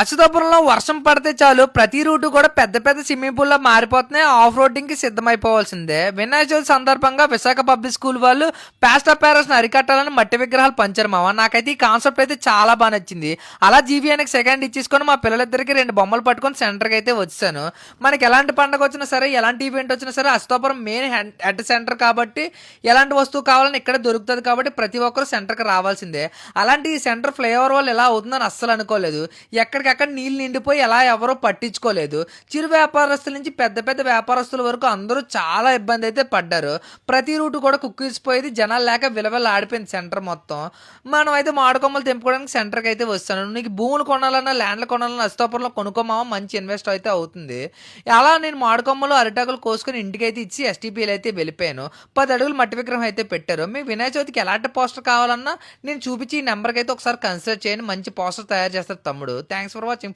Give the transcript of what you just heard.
అచ్యుతాపురంలో వర్షం పడితే చాలు ప్రతి రూటు కూడా పెద్ద పెద్ద స్విమ్మింగ్ పూల్ లా మారిపోతున్నాయి. ఆఫ్ రోడింగ్ కి సిద్ధమైపోవాల్సిందే. వినాయక చవితి సందర్భంగా విశాఖ పబ్లిక్ స్కూల్ వాళ్ళు ప్లాస్టర్ ప్యారెస్ ని అరికట్టాలని మట్టి విగ్రహాలు పంచారు మామ. నాకైతే ఈ కాన్సెప్ట్ అయితే చాలా బాగా నచ్చింది. అలా జీవీఎన్కి సెకండ్ ఇచ్చేసుకొని మా పిల్లలిద్దరికి 2 బొమ్మలు పట్టుకొని సెంటర్కి అయితే వచ్చాను. మనకి ఎలాంటి పండగ వచ్చినా సరే, ఎలాంటి ఈవెంట్ వచ్చినా సరే అచ్యుతాపురం మెయిన్ హెడ్ సెంటర్ కాబట్టి ఎలాంటి వస్తువు కావాలని ఇక్కడే దొరుకుతుంది కాబట్టి ప్రతి ఒక్కరు సెంటర్కి రావాల్సిందే. అలాంటి ఈ సెంటర్ ఫ్లైఓవర్ వల్ల ఎలా అవుతుందని అస్సలు అనుకోలేదు. ఎక్కడికక్కడ నీళ్ళు నిండిపోయి ఎలా ఎవరో పట్టించుకోలేదు. చిరు వ్యాపారస్తుల నుంచి పెద్ద పెద్ద వ్యాపారస్తుల వరకు అందరూ చాలా ఇబ్బంది అయితే పడ్డారు. ప్రతి రూటు కూడా కుక్కిసిపోయేది, జనాలు లేక విలవిల ఆడిపోయింది సెంటర్ మొత్తం. మనం అయితే మామిడికొమ్మలు తెంపుకోవడానికి సెంటర్కి అయితే వస్తాను. నీకు భూములు కొనాలన్నా ల్యాండ్లు కొనాలన్నా అస్తోపురంలో కొనుక్కోమావా, మంచి ఇన్వెస్ట్ అయితే అవుతుంది. అలా నేను మామిడికొమ్మలు అరిటాకులు కోసుకొని ఇంటికి అయితే ఇచ్చి ఎస్టీపీలు అయితే వెళ్ళిపోయాను. 10 అడుగులు మట్టి విగ్రహం అయితే పెట్టారు. మీ వినాయక చవితికి ఎలాంటి పోస్టర్ కావాలన్నా నేను చూపించి ఈ నెంబర్కి అయితే ఒకసారి కన్సిడర్ చేయండి. మంచి పోస్టర్ తయారు చేస్తారు తమ్ముడు. Thanks for watching.